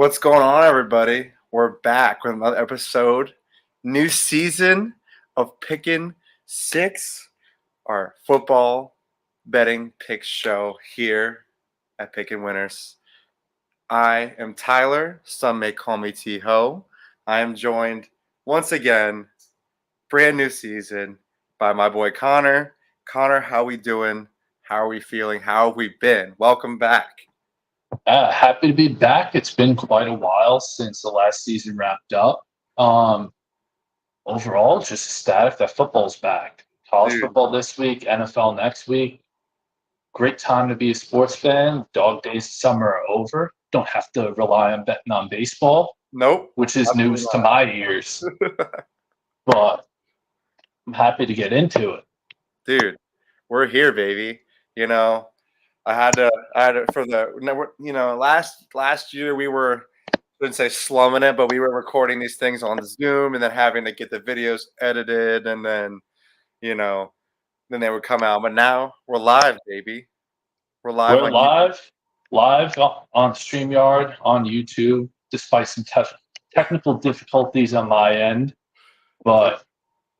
What's going on, everybody? We're back with another episode, new season of Pickin Six, our football betting pick show here at Pickin Winners. I am Tyler. Some may call me T-Ho. I am joined once again, brand new season, by my boy Conor. Conor, how we doing? How are we feeling? How have we been? Welcome back. Happy to be back. It's been quite a while since the last season wrapped up. Overall, just ecstatic that football's back. College Dude, football this week, NFL next week. Great time to be a sports fan. Dog days of summer are over. Don't have to rely on betting on baseball, nope. which is Absolutely news to my ears. But I'm happy to get into it. Dude, we're here, baby. You know, I had to for the, last year we were, I wouldn't say slumming it, but we were recording these things on Zoom and then having to get the videos edited and you know, then they would come out. But now we're live, baby. We're live We're on YouTube. live on StreamYard, on YouTube, despite some technical difficulties on my end. But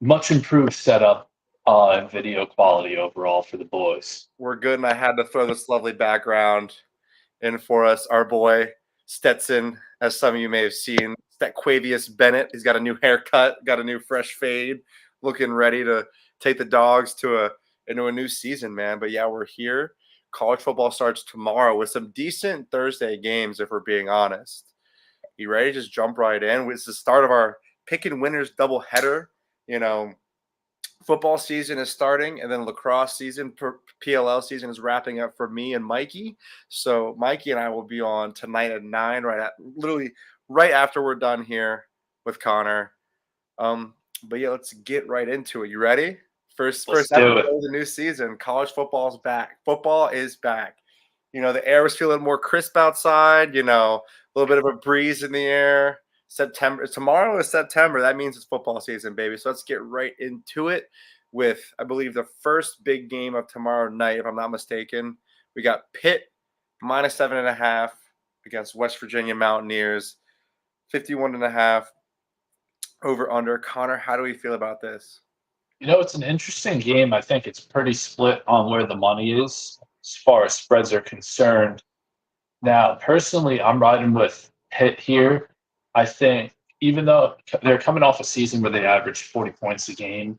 much improved setup and video quality overall for the boys. We're good, and I had to throw this lovely background in for us. Our boy Stetson, as some of you may have seen, Stetquavius Bennett. He's got a new haircut, got a new fresh fade, looking ready to take the dogs into a new season, man. But yeah, we're here. College football starts tomorrow with some decent Thursday games, if we're being honest. You ready to just jump right in? It's the start of our Pickin Winners doubleheader. You know, football season is starting, and then lacrosse season, PLL season is wrapping up for me and Mikey. So Mikey and I will be on tonight at 9, literally right after we're done here with Conor. But yeah, let's get right into it. You ready? First Let's episode do it. of the new season. College football is back. Football is back. You know, the air was feeling more crisp outside. You know, a little bit of a breeze in the air. Tomorrow is September. That means it's football season, baby. So let's get right into it with, I believe, the first big game of tomorrow night, if I'm not mistaken. We got Pitt minus 7.5 against West Virginia Mountaineers, 51.5 over under. Conor, how do we feel about this? You know, it's an interesting game. I think it's pretty split on where the money is as far as spreads are concerned. Now, personally, I'm riding with Pitt here. I think even though they're coming off a season where they averaged 40 points a game,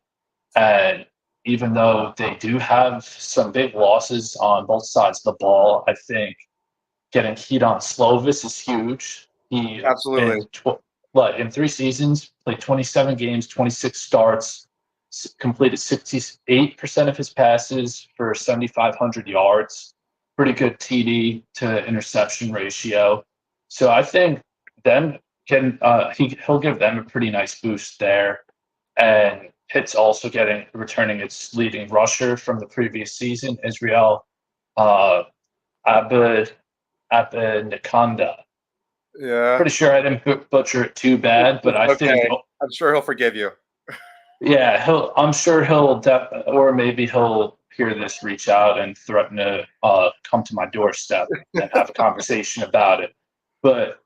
and even though they do have some big losses on both sides of the ball, I think getting heat on Slovis is huge. He Absolutely. in 3 seasons played 27 games, 26 starts, completed 68% of his passes for 7,500 yards. Pretty good TD to interception ratio. So I think them he'll give them a pretty nice boost there. And Pitt's also returning its leading rusher from the previous season, Israel Abanikanda. Yeah. Pretty sure I didn't butcher it too bad, but I think, Okay. I'm sure he'll forgive you. yeah, I'm sure or maybe he'll hear this, reach out, and threaten to come to my doorstep and have a conversation about it. But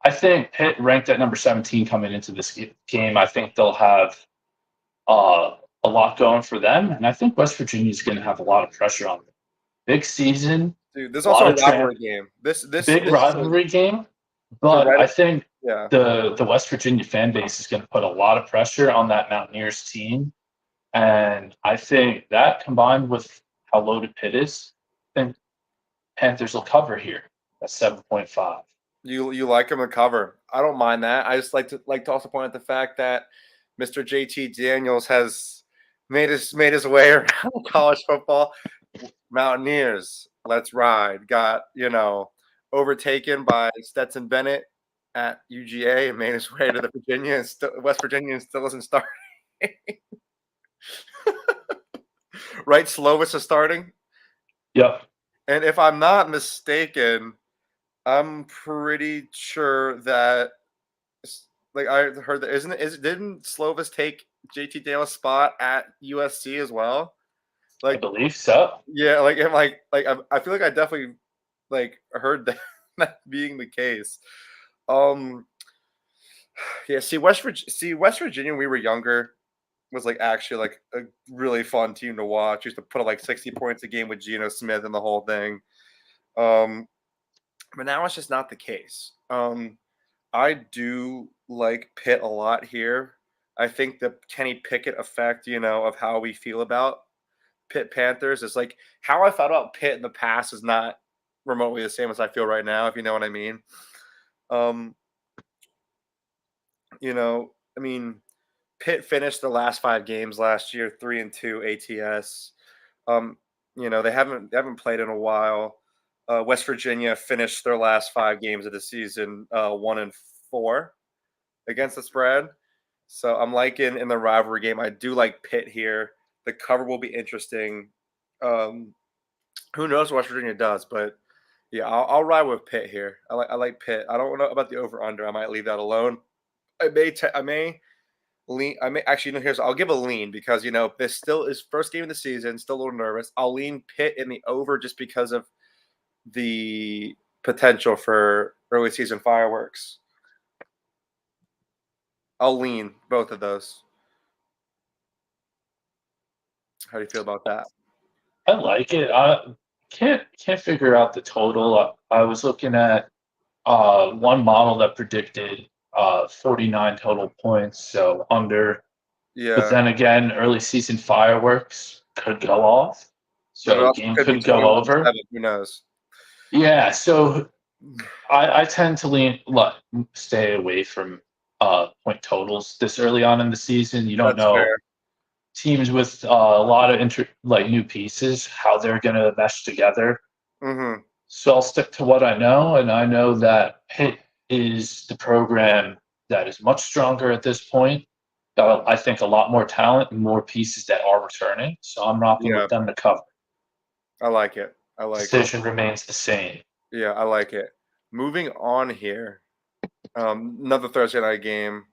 I think Pitt ranked at number 17 coming into this game. I think they'll have a lot going for them, and I think West Virginia is going to have a lot of pressure on them. Big season, Dude, this is also a rivalry game. big rivalry game, but I think yeah. the West Virginia fan base is going to put a lot of pressure on that Mountaineers team, and I think that combined with how loaded Pitt is, I think Panthers will cover here at 7.5. You like him to cover. I don't mind that. I just like to also point out the fact that Mr. JT Daniels has made his way around college football. Mountaineers, let's ride. Got, overtaken by Stetson Bennett at UGA and made his way to the Virginia and West Virginia and still isn't starting. Right, Slovis is starting. Yep. And if I'm not mistaken, I'm pretty sure that, like, I heard that didn't Slovis take JT Daniels' spot at USC as well? Like, I believe so. Yeah, I feel like I definitely heard that being the case. Um, yeah. West Virginia. When we were younger, was like actually like a really fun team to watch. Used to put up like 60 points a game with Geno Smith and the whole thing. Um, but now it's just not the case. I do like Pitt a lot here. I think the Kenny Pickett effect, of how we feel about Pitt Panthers is like how I thought about Pitt in the past is not remotely the same as I feel right now, if you know what I mean. Um, I mean, Pitt finished the last 5 games last year, 3-2 ATS. Um, they haven't played in a while. West Virginia finished their last 5 games of the season 1-4 against the spread. So I'm liking in the rivalry game. I do like Pitt here. The cover will be interesting. Um, who knows what West Virginia does, but yeah, I'll ride with Pitt here. I like Pitt. I don't know about the over under. I might leave that alone. I may lean. I may actually. Here's. I'll give a lean because this still is first game of the season. Still a little nervous. I'll lean Pitt in the over just because of the potential for early season fireworks. I'll lean both of those. How do you feel about that? I like it. I can't figure out the total. I was looking at one model that predicted 49 total points, so under. But Yeah, then again, early season fireworks could go off, but it so also game could be could go over. 21-7. Who knows? Yeah, so I tend to stay away from point totals this early on in the season. You don't That's know fair. teams with a lot of new pieces how they're going to mesh together. Hmm. So I'll stick to what I know, and I know that Pitt is the program that is much stronger at this point. Got, I think, a lot more talent and more pieces that are returning. So I'm rocking Yeah, with them to cover. I like it. I like it. Decision remains the same. Yeah, I like it. Moving on here, another Thursday night game.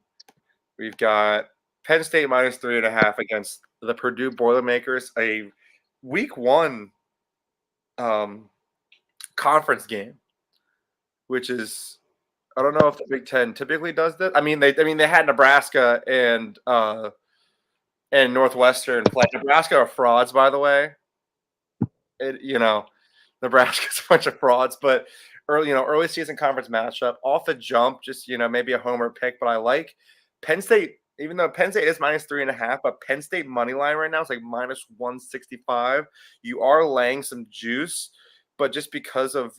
We've got Penn State -3.5 against the Purdue Boilermakers. A week 1 um, conference game, which is I don't know if the Big Ten typically does that. I mean they had Nebraska and Northwestern play. Nebraska are frauds, by the way. Nebraska's a bunch of frauds, but early season conference matchup off the jump, just maybe a homer pick, but I like Penn State. Even though Penn State is -3.5, but Penn State money line right now is like -165. You are laying some juice, but just because of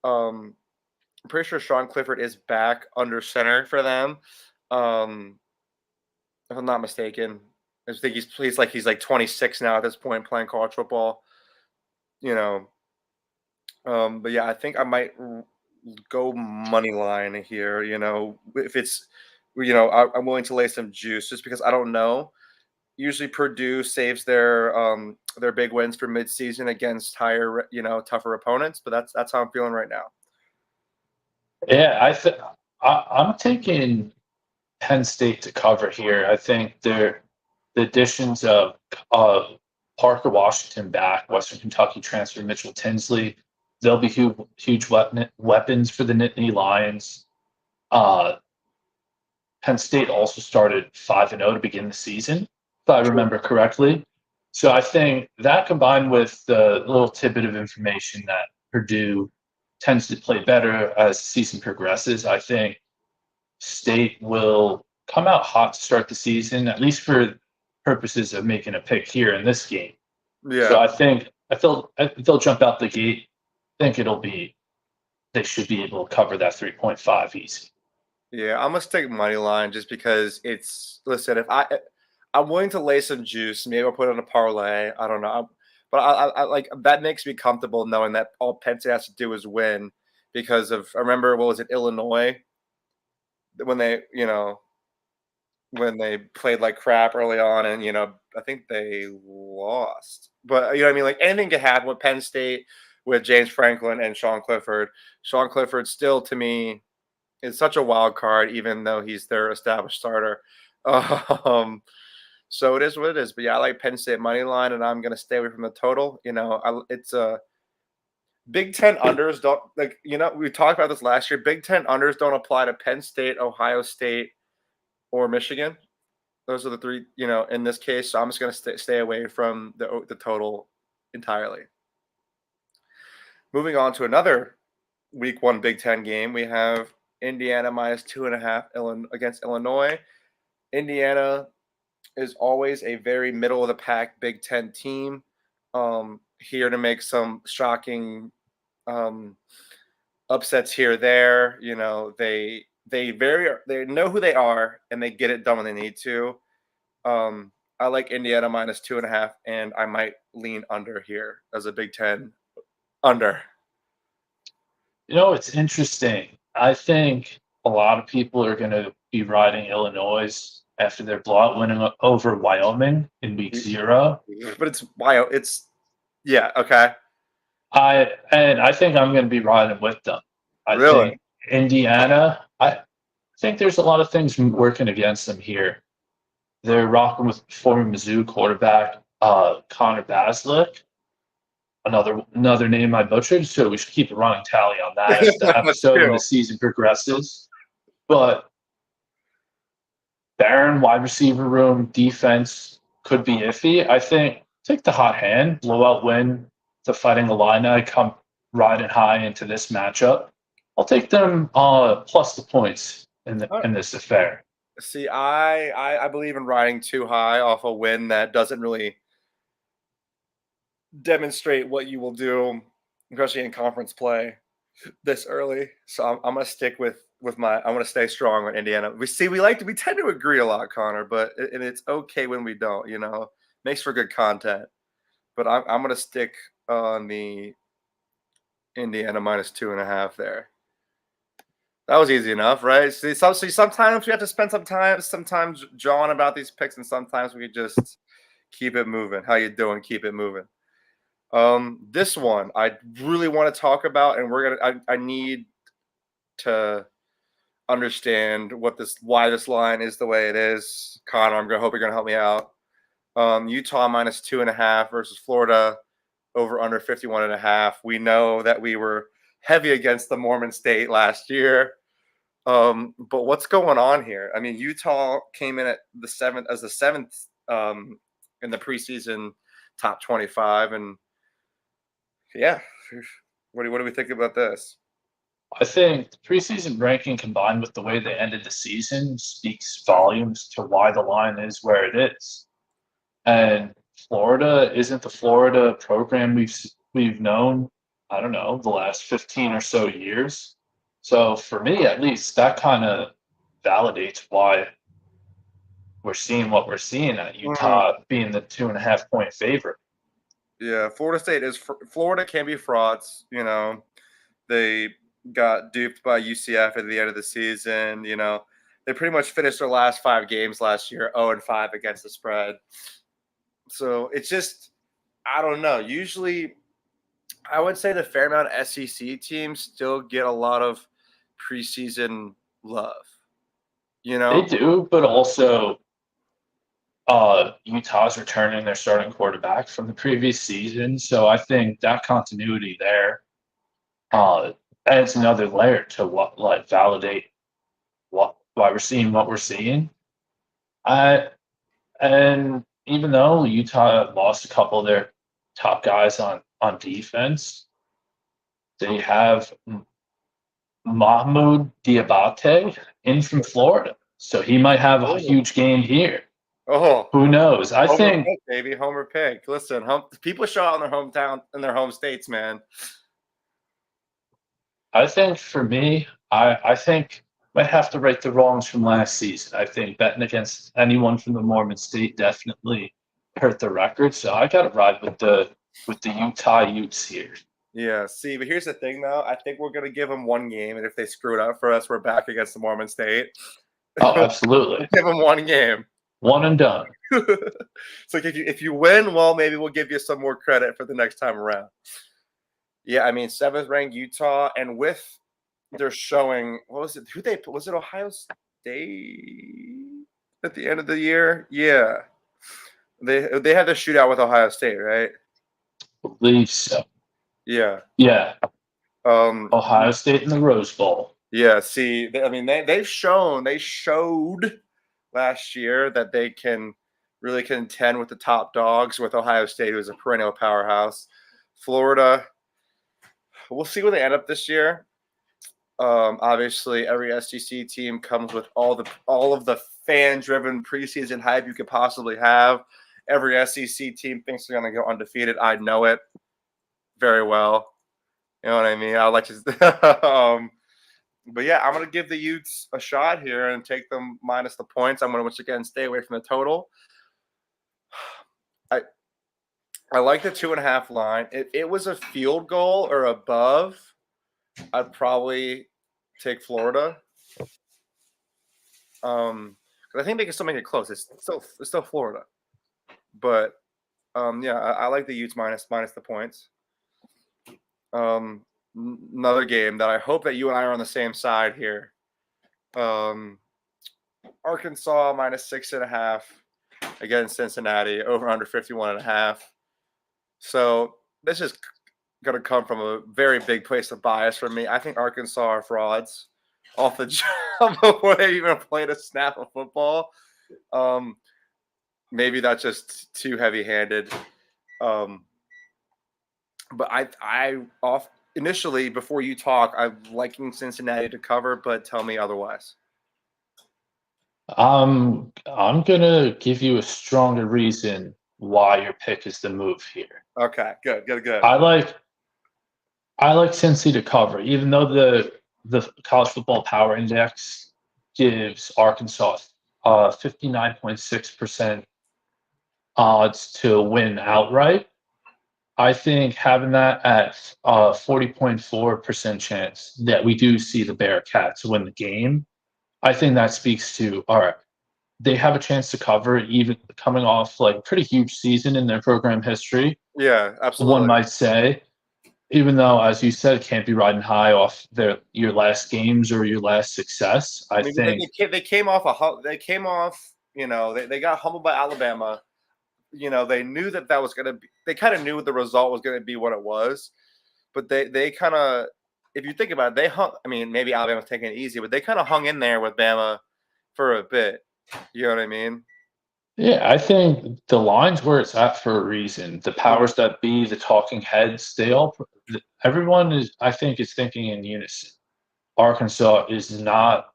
um, I'm pretty sure Sean Clifford is back under center for them. Um, if I'm not mistaken, I think he's like 26 now at this point playing college football. You know, but yeah, I think I might go money line here. If it's, I'm willing to lay some juice just because I don't know. Usually Purdue saves their big wins for midseason against higher, tougher opponents. But that's how I'm feeling right now. Yeah, I'm taking Penn State to cover here. I think the additions of uh, Parker Washington back, Western Kentucky transfer Mitchell Tinsley, they'll be huge weapons for the Nittany Lions. Uh, Penn State also started 5-0 to begin the season, if I True. remember correctly. So I think that combined with the little tidbit of information that Purdue tends to play better as the season progresses, I think State will come out hot to start the season, at least for purposes of making a pick here in this game. So Yeah. I think if they'll jump out the gate. I think they should be able to cover that 3.5 easy. Yeah, I'm gonna stick money line just because it's listen. If I'm willing to lay some juice, maybe I'll put on a parlay. I don't know, but I like that makes me comfortable knowing that all Penn State has to do is win because of I remember what was it Illinois when they played like crap early on and I think they lost, but what I mean, like anything could happen with Penn State with James Franklin and Sean Clifford. Sean Clifford still to me is such a wild card, even though he's their established starter. Um, so it is what it is. But yeah, I like Penn State money line, and I'm going to stay away from the total. It's a Big Ten unders don't like. We talked about this last year. Big Ten unders don't apply to Penn State, Ohio State, or Michigan. Those are the three. In this case, so I'm just going to stay away from the total entirely. Moving on to another Week 1 Big Ten game, we have Indiana minus 2.5 against Illinois. Indiana is always a very middle of the pack Big Ten team. Here to make some shocking upsets here or there. They know who they are and they get it done when they need to. I like Indiana minus 2.5, and I might lean under here as a Big Ten under. It's interesting. I think a lot of people are going to be riding Illinois after their blowout winning over Wyoming in week 0. But it's wild. Yeah, okay. I think I'm going to be riding with them. I Really? think Indiana, I think there's a lot of things working against them here. They're rocking with former Mizzou quarterback Conor Baslick. Another name I butchered, so we should keep a running tally on that as the episode and the season progresses. But barren wide receiver room, defense could be iffy. I think take the hot hand, blowout win, the Fighting Illini come riding high into this matchup. I'll take them plus the points in this affair. See, I believe in riding too high off a win that doesn't really demonstrate what you will do, especially in conference play this early. So I'm gonna stick with I'm gonna stay strong on Indiana. We tend to agree a lot, Connor, but it's okay when we don't. Makes for good content. But I'm gonna stick on the Indiana minus 2.5 there. That was easy enough, right? See, sometimes we have to spend some time sometimes jawing about these picks, and sometimes we just keep it moving. How you doing? Keep it moving. This one I really want to talk about, and I need to understand why this line is the way it is. Connor, hope you're gonna help me out. Utah minus 2.5 versus Florida over under 51.5. We know that we were heavy against the Mormon State last year. But what's going on here? I mean, Utah came in at the seventh in the preseason top 25, and yeah, what do we think about this? I think the preseason ranking combined with the way they ended the season speaks volumes to why the line is where it is. And Florida isn't the Florida program we've known, I don't know, the last 15 or so years. So for me, at least, that kind of validates why we're seeing what we're seeing at Utah being the 2.5 point favorite. Yeah, Florida can be frauds. They got duped by UCF at the end of the season. They pretty much finished their last 5 games last year 0-5 against the spread. So it's just, I don't know. Usually, I would say the Fairmount SEC teams still get a lot of preseason love. They do, but also Utah's returning their starting quarterback from the previous season. So I think that continuity there adds another layer to validate why we're seeing what we're seeing. And even though Utah lost a couple of their top guys on defense, they have Mahmoud Diabate in from Florida. So he might have a huge game here. Oh, who knows? I think, pick, baby, Homer pick. Listen, people show out in their hometown, in their home states, man. I think for me, I think I might have to right the wrongs from last season. I think betting against anyone from the Mormon State definitely hurt the record. So I got to ride with the Utah Utes here. Yeah, see, but here's the thing, though. I think we're going to give them one game, and if they screw it up for us, we're back against the Mormon State. Oh, absolutely. Give them one game. One and done. So if you win, well, maybe we'll give you some more credit for the next time around. Yeah, I mean, 7th ranked Utah, and they're showing, was it Ohio State at the end of the year? Yeah. They had the shootout with Ohio State, right? I believe so. Yeah. Yeah. Um, Ohio State in the Rose Bowl. yeah. See, they showed last year that they can really contend with the top dogs with Ohio State, who is a perennial powerhouse. Florida, we'll see where they end up this year. Obviously, every SEC team comes with all of the fan-driven preseason hype you could possibly have. Every SEC team thinks they're going to go undefeated. I know it very well. You know what I mean? I like to, but yeah, I'm going to give the Utes a shot here and take them minus the points. I'm going to once again stay away from the total. I I like the 2.5 line. If it was a field goal or above, I'd probably take Florida. Because I think they can still make it close. It's still Florida, but yeah, I like the Utes minus the points. Another game that I hope that you and I are on the same side here. Arkansas minus 6.5 against Cincinnati, over under 51.5. So this is going to come from a very big place of bias for me. I think Arkansas are frauds off the jump before they even played a snap of football. Maybe that's just too heavy-handed. But I off initially before you talk, I'm liking Cincinnati to cover, but tell me otherwise. I'm gonna give you a stronger reason why your pick is the move here. Okay, good. I like Cincy to cover, even though the college football power index gives Arkansas 59.6% odds to win outright. I think having that at 40.4% chance that we do see the Bearcats win the game, I think that speaks to, all right, they have a chance to cover, even coming off like pretty huge season in their program history. Yeah, One absolutely. might say, even though, as you said, can't be riding high off your last games or your last success. I I mean, think, they came off they came off. They got humbled by Alabama. They knew that was going to be. They kind of knew the result was going to be what it was, but they kind of, if you think about it, they hung. I mean, maybe Alabama's taking it easy, but they kind of hung in there with Bama for a bit. You know what I mean? yeah, I think the line's where it's at for a reason. The powers that be, the talking heads, everyone is, I think, is thinking in unison. Arkansas is not.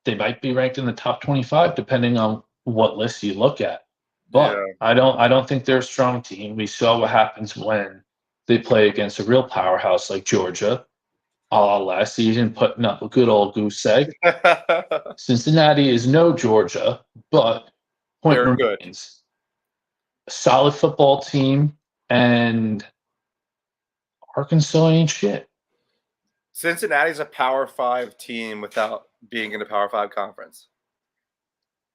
They might be ranked in the top 25 depending on what list you look at. But Yeah. I don't think they're a strong team. We saw what happens when they play against a real powerhouse like Georgia, last season, putting up a good old goose egg. Cincinnati is no Georgia, but point They're good. remains, a solid football team, and Arkansas ain't shit. Cincinnati's a Power 5 team without being in a Power 5 conference.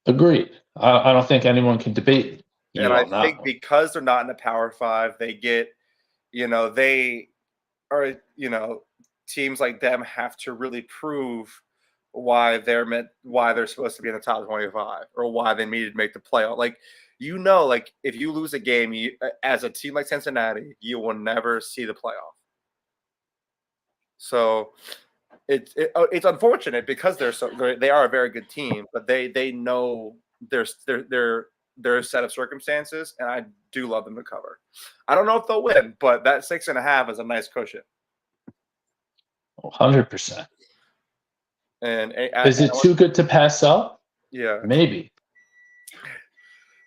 Agreed. I don't think anyone can debate And you I on that think one. because they're not in a Power 5, they get, they are, teams like them have to really prove why they're supposed to be in the top 25 or why they needed to make the playoff. Like if you lose a game, as a team like Cincinnati, you will never see the playoff. So it's unfortunate because they are a very good team, but they know their set of circumstances, and I do love them to cover. I don't know if they'll win, but that 6.5 is a nice cushion. 100%. And Is it too good to pass up? yeah, Maybe.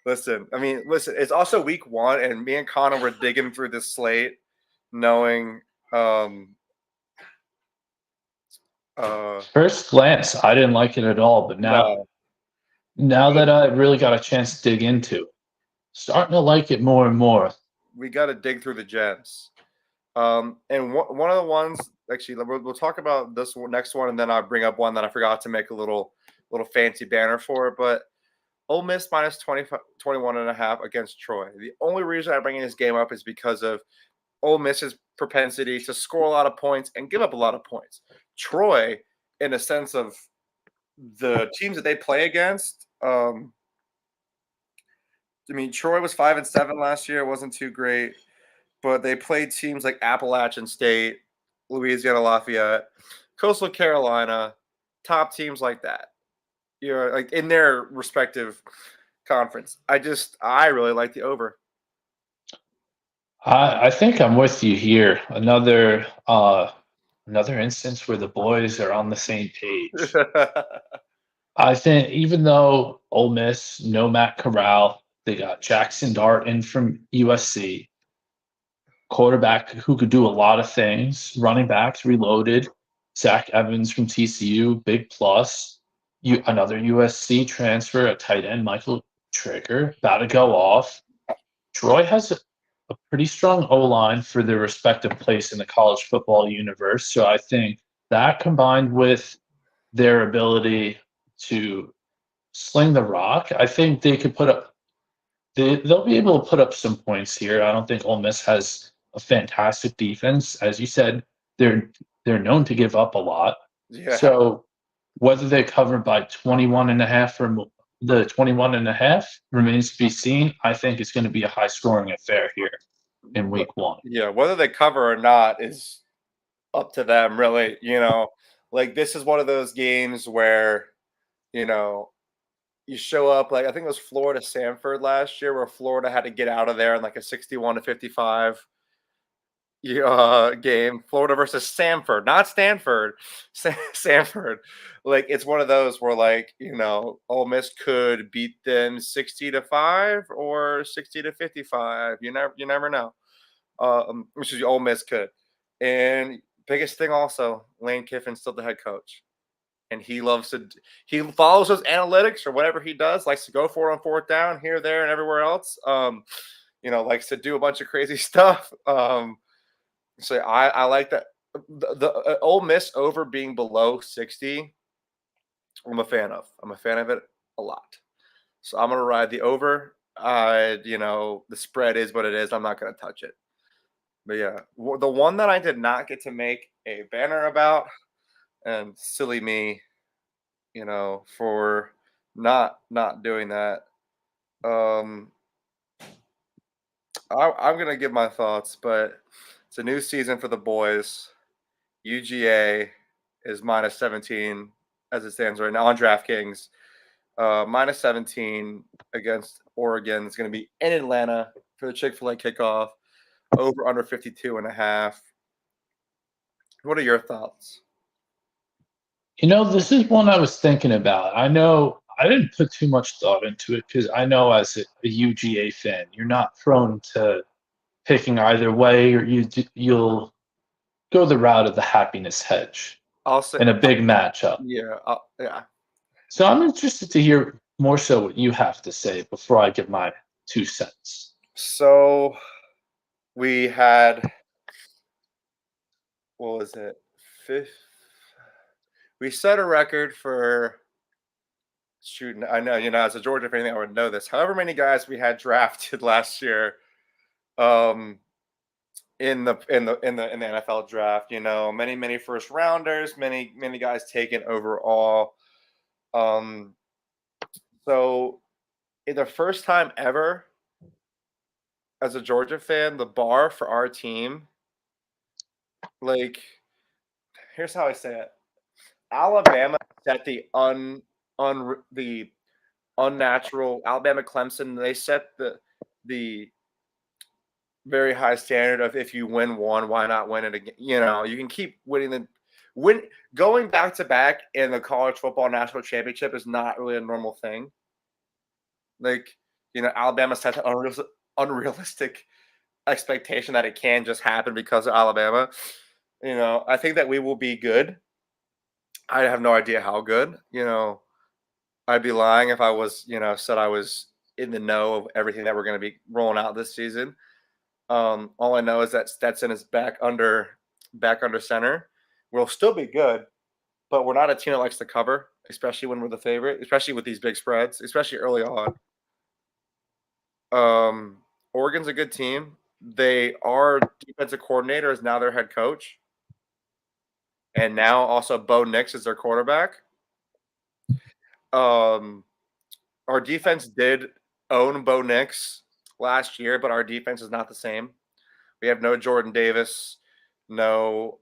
listen, it's also week 1, and me and Connor were digging through this slate, knowing First glance, I didn't like it at all, but no, now that I really got a chance to dig into, starting to like it more and more. we got to dig through the gems. And one of the ones, actually, we'll talk about this next one, and then I'll bring up one that I forgot to make a little fancy banner for. But Ole Miss minus 21.5 against Troy. The only reason I'm bringing this game up is because of Ole Miss's propensity to score a lot of points and give up a lot of points. Troy, in a sense of the teams that they play against, Troy was 5-7 last year. It wasn't too great. but they played teams like Appalachian State, Louisiana Lafayette, Coastal Carolina, top teams like that. You're like in their respective conference. I really like the over. I think I'm with you here. Another instance where the boys are on the same page. I think even though Ole Miss, no Matt Corral, they got Jackson Dart in from USC, quarterback who could do a lot of things, running backs reloaded, Zach Evans from TCU, big plus. Another USC transfer, a tight end, Michael Trigger, about to go off. Troy has a pretty strong O line for their respective place in the college football universe. So I think that combined with their ability to sling the rock, I think they could put up. They'll be able to put up some points here. I don't think Ole Miss has a fantastic defense, as you said. They're known to give up a lot. Yeah. So whether they cover by 21 and a half or the 21 and a half remains to be seen. I think it's going to be a high scoring affair here in But week one. yeah, whether they cover or not is up to them, really. Like this is one of those games where, you know, you show up like I think it was Florida Sanford last year where Florida had to get out of there in like a 61-55 game. Florida versus Sanford, not Stanford, Sanford. Like it's one of those where like, Ole Miss could beat them 60-5 or 60-55. You never know. Which is Ole Miss could. And biggest thing also, Lane Kiffin's still the head coach. And he follows his analytics or whatever he does, likes to go for it on fourth down here, there, and everywhere else. Likes to do a bunch of crazy stuff. So I like that. The Ole Miss over being below 60, I'm a fan of. I'm a fan of it a lot. So I'm gonna ride the over. The spread is what it is. I'm not gonna touch it. But yeah, the one that I did not get to make a banner about, and silly me, for not doing that. Um, I'm gonna give my thoughts, but it's a new season for the boys. UGA is minus 17 as it stands right now on DraftKings. Minus 17 against Oregon. It's going to be in Atlanta for the Chick-fil-A kickoff. Over under 52.5. What are your thoughts? This is one I was thinking about. I know I didn't put too much thought into it because I know as a UGA fan, you're not prone to picking either way, or you'll go the route of the happiness hedge I'll say, in a big matchup. yeah, yeah. So I'm interested to hear more so what you have to say before I give my 2 cents. So we had, what was it? Fifth. We set a record for shooting. I know, as a Georgia fan, I would know this. However many guys we had drafted last year, um, in the NFL draft, many first rounders, many guys taken overall. Um, so in the first time ever as a Georgia fan, the bar for our team, like, here's how I say it: Alabama set the unnatural Alabama Clemson. They set the very high standard of if you win one, why not win it again? You can keep winning win going back to back in the college football national championship is not really a normal thing. Like, Alabama set an unrealistic expectation that it can just happen because of Alabama. I think that we will be good. I have no idea how good. I'd be lying if I was, said I was in the know of everything that we're going to be rolling out this season. All I know is that Stetson is back under center. We'll still be good, but we're not a team that likes to cover, especially when we're the favorite, especially with these big spreads, especially early on. Oregon's a good team. Our defensive coordinator is now their head coach, and now also Bo Nix is their quarterback. Our defense did own Bo Nix last year, but our defense is not the same. We have no Jordan Davis, no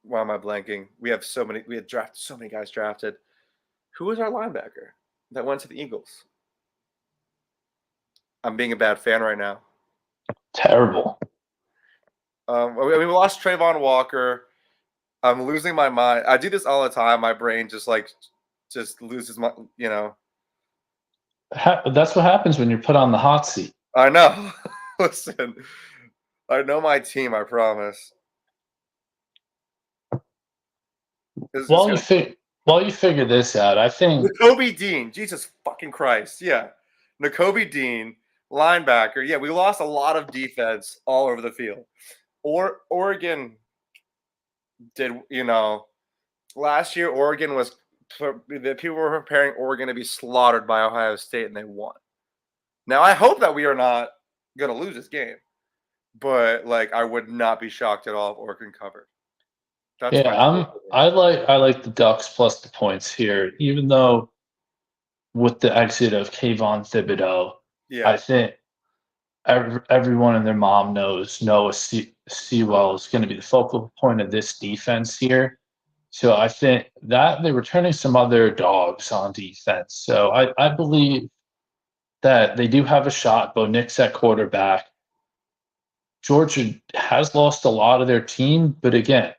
why am I blanking? We have so many. We had drafted so many guys drafted. Who was our linebacker that went to the Eagles? I'm being a bad fan right now. Terrible. We lost Trayvon Walker. I'm losing my mind. I do this all the time. My brain just loses my. That's what happens when you're put on the hot seat. I know. Listen, I know my team. I promise. While you figure this out, I think N'Kobe Dean, Jesus fucking Christ, yeah, N'Kobe Dean, linebacker. Yeah, we lost a lot of defense all over the field. Oregon did, last year Oregon was the people were preparing Oregon to be slaughtered by Ohio State, and they won. Now I hope that we are not going to lose this game, but I would not be shocked at all if Oregon covered. That's I like the Ducks plus the points here, even though with the exit of Kayvon Thibodeau, I think everyone and their mom knows Noah Sewell is going to be the focal point of this defense here. So I think that they're returning some other dogs on defense. So I believe that they do have a shot. Bo Nix at quarterback. Georgia has lost a lot of their team, but again,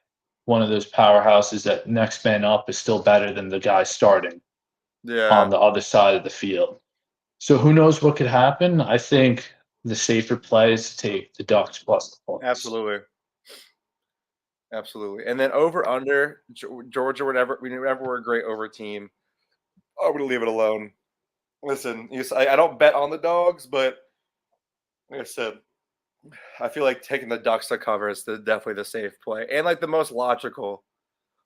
one of those powerhouses that next man up is still better than the guy starting on the other side of the field. So who knows what could happen? I think the safer play is to take the Ducks plus the points. Absolutely. And then over under Georgia, whenever we're a great over team, I'm gonna leave it alone. Listen, I don't bet on the dogs, but like I said, I feel like taking the Ducks to cover is definitely the safe play and the most logical.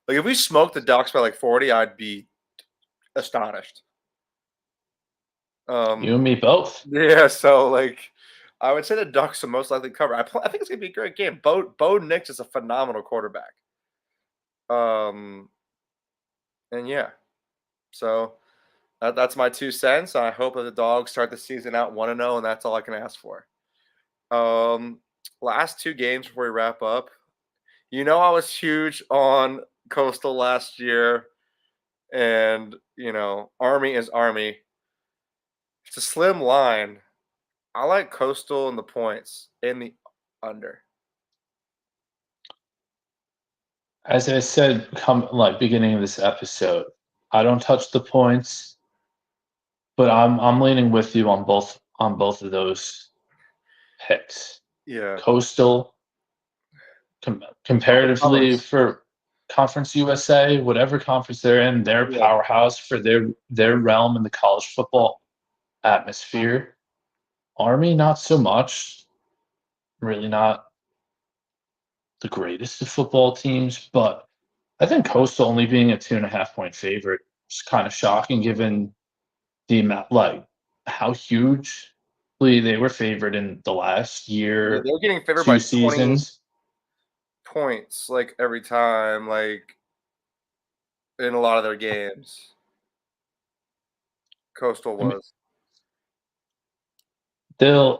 If we smoked the Ducks by 40, I'd be astonished. You and me both. Yeah, so I would say the Ducks are most likely cover. I think it's gonna be a great game. Bo Nix is a phenomenal quarterback. And yeah, so that's my 2 cents. I hope that the Dogs start the season out 1-0, and that's all I can ask for. Last 2 games before we wrap up. I was huge on Coastal last year, and Army is Army. It's a slim line. I like Coastal in the points in the under. As I said, beginning of this episode, I don't touch the points, but I'm leaning with you on both of those picks. Yeah, Coastal, comparatively for Conference USA, whatever conference they're in, they're a powerhouse for their realm in the college football atmosphere. Army, not so much. Really not the greatest of football teams, but I think Coastal only being a 2.5-point favorite is kind of shocking given the amount, how hugely they were favored in the last year. Yeah, they're getting favored 2 by seasons. 20 points every time, in a lot of their games. Coastal was. They're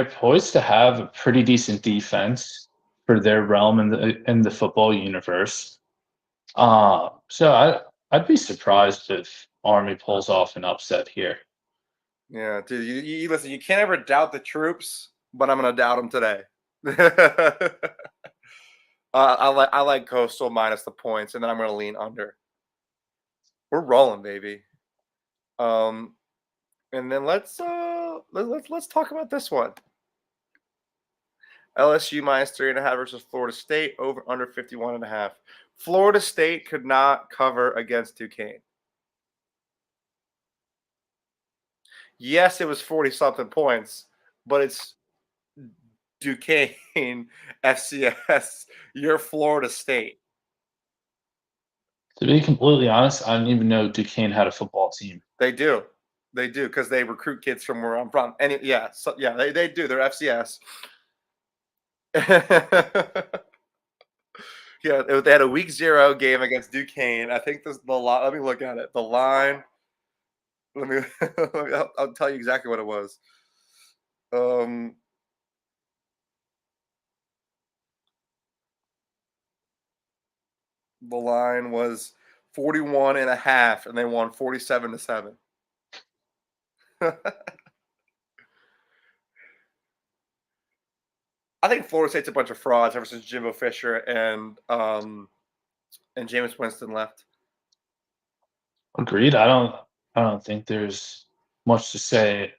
poised to have a pretty decent defense for their realm in the football universe. So I'd be surprised if Army pulls off an upset here. Yeah, dude. You listen. You can't ever doubt the troops, but I'm gonna doubt them today. I like Coastal minus the points, and then I'm gonna lean under. We're rolling, baby. And then let's talk about this one. LSU minus 3.5 versus Florida State, over under 51.5. Florida State could not cover against Duquesne. Yes, it was 40-something points, but it's Duquesne FCS. You're Florida State. To be completely honest, I didn't even know Duquesne had a football team. They do, because they recruit kids from where I'm from. And they do. They're FCS. Yeah, they had a week 0 game against Duquesne. I think the line. Let me look at it. The line. I'll tell you exactly what it was. Um, the line was 41.5, and they won 47-7. I think Florida State's a bunch of frauds ever since Jimbo Fisher and Jameis Winston left. Agreed. I don't think there's much to say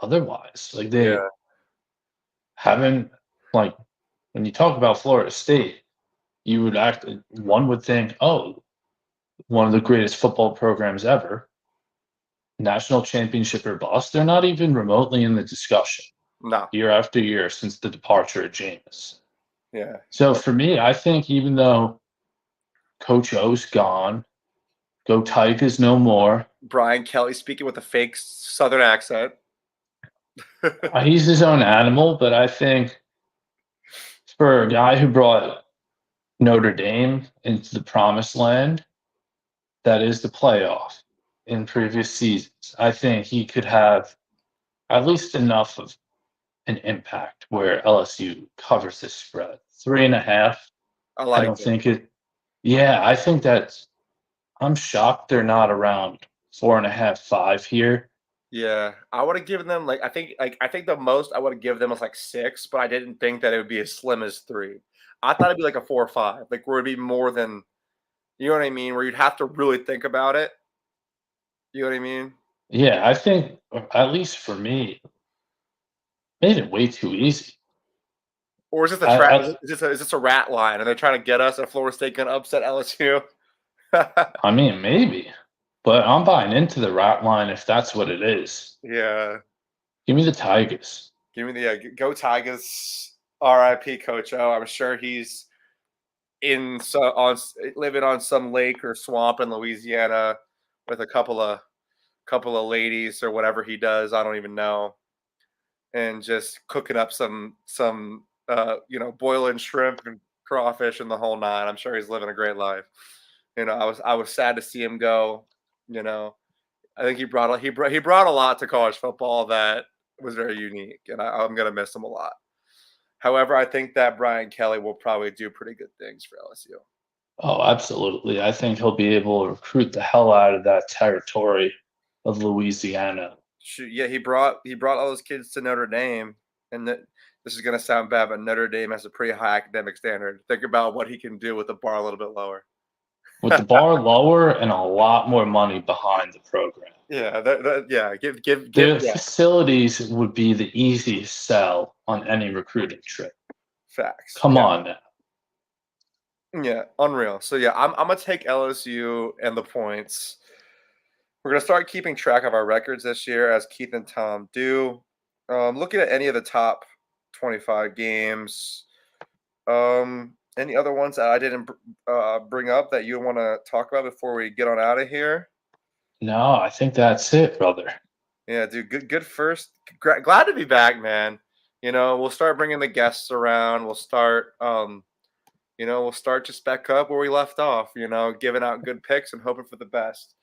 otherwise. Like they Yeah, haven't like when you talk about Florida State, you would one would think, oh, one of the greatest football programs ever, national championship or bust. They're not even remotely in the discussion no, year after year since the departure of Jameis. yeah. So for me, I think even though Coach O's gone, go Tigers no more. Brian Kelly speaking with a fake Southern accent. He's his own animal, but I think for a guy who brought Notre Dame into the promised land, that is the playoff in previous seasons, I think he could have at least enough of an impact where LSU covers this spread. 3.5. I I like don't it. think it. Yeah, I think that's. I'm shocked they're not around 4.5, 5 here. Yeah, I would have given them I think the most I would have given them was like 6, but I didn't think that it would be as slim as 3. I thought it'd be like a 4 or 5, like where it'd be more than you know what I mean, where you'd have to really think about it. You know what I mean? Yeah, I think at least for me, made it way too easy. Or is this a I, trap? I, Is this a rat line? And they're trying to get us at Florida State gonna upset LSU? I mean, maybe, but I'm buying into the rat line if that's what it is. Yeah, Give me the Tigers. give me the go Tigers. R.I.P. Coach O. I'm sure he's living on some lake or swamp in Louisiana with a couple of ladies or whatever he does. I don't even know, and just cooking up some boiling shrimp and crawfish and the whole nine. I'm sure he's living a great life. I was sad to see him go. You know, I think he brought a lot to college football that was very unique, and I'm gonna miss him a lot. However, I think that Brian Kelly will probably do pretty good things for LSU. Oh, absolutely. I think he'll be able to recruit the hell out of that territory of Louisiana. Shoot, yeah, he brought all those kids to Notre Dame, and this is gonna sound bad, but Notre Dame has a pretty high academic standard. Think about what he can do with the bar a little bit lower. With the bar lower and a lot more money behind the program. Yeah, yeah. The Yeah, facilities would be the easiest sell on any recruiting trip. facts. Come Yeah, on now. yeah, unreal. So yeah, I'm gonna take LSU and the points. We're gonna start keeping track of our records this year, as Keith and Tom do. Looking at any of the top 25 games. Any other ones that I didn't bring up that you want to talk about before we get on out of here? No, I think that's it, brother. Yeah, dude. Good first. Glad to be back, man. We'll start bringing the guests around. We'll start just back up where we left off. Giving out good picks and hoping for the best.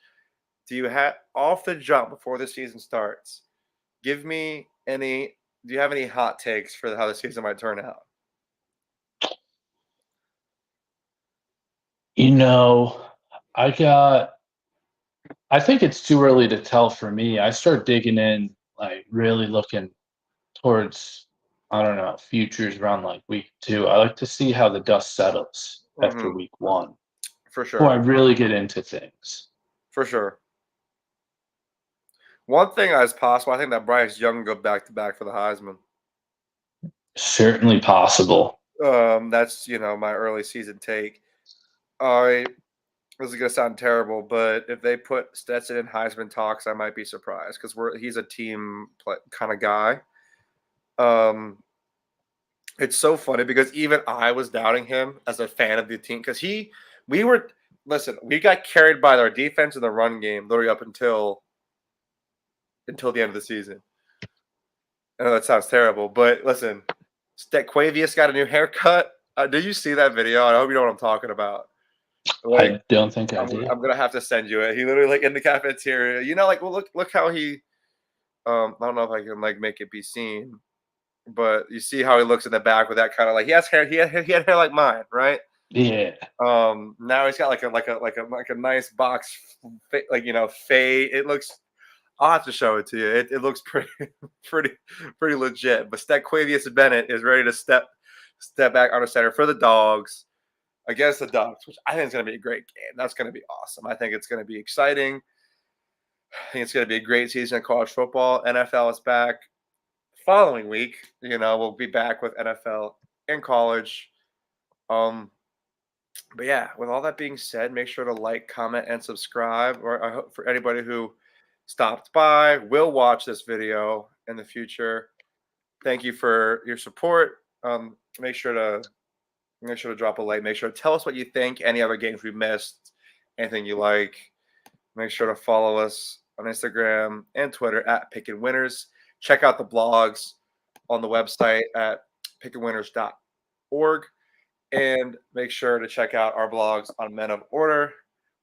Do you have off the jump before the season starts? Give me any. Do you have any hot takes for how the season might turn out? You know, I got I think it's too early to tell for me. I start digging in, like really looking towards, I don't know, futures around like week 2. I like to see how the dust settles after Hmm. week 1 For before I sure. really get into things. For sure. One thing is possible. I think that Bryce Young will go back to back for the Heisman. Certainly possible. That's my early season take. I This is gonna sound terrible, but if they put Stetson in Heisman talks, I might be surprised because he's a team kind of guy. Um, it's so funny because even I was doubting him as a fan of the team because we were listen, we got carried by our defense in the run game literally up until the end of the season. I know that sounds terrible, but listen, Quavius got a new haircut. Did you see that video? I hope you know what I'm talking about. Like, I don't think I I'm did. I'm gonna have to send you it. He literally like in the cafeteria. Like, well, look how he I don't know if I can like make it be seen, but you see how he looks in the back with that kind of like he has hair. He had hair like mine, right? Yeah. Now he's got like a nice box, like fade. It looks. I'll have to show it to you. It looks pretty pretty pretty legit. But Stequavius Bennett is ready to step back on the center for the Dogs against the Ducks, which I think is going to be a great game. That's going to be awesome. I think it's going to be exciting. I think it's going to be a great season of college football. NFL is back following week. We'll be back with NFL and college. But yeah, with all that being said, make sure to like, comment, and subscribe. Or I hope for anybody who stopped by, will watch this video in the future. Thank you for your support. Make sure to drop a like. Make sure to tell us what you think. Any other games we missed, anything you like. Make sure to follow us on Instagram and Twitter at Pickin Winners. Check out the blogs on the website at pickinwinners.org. And make sure to check out our blogs on Men of Order.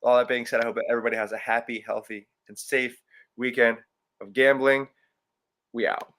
All that being said, I hope that everybody has a happy, healthy, and safe weekend of gambling. We out.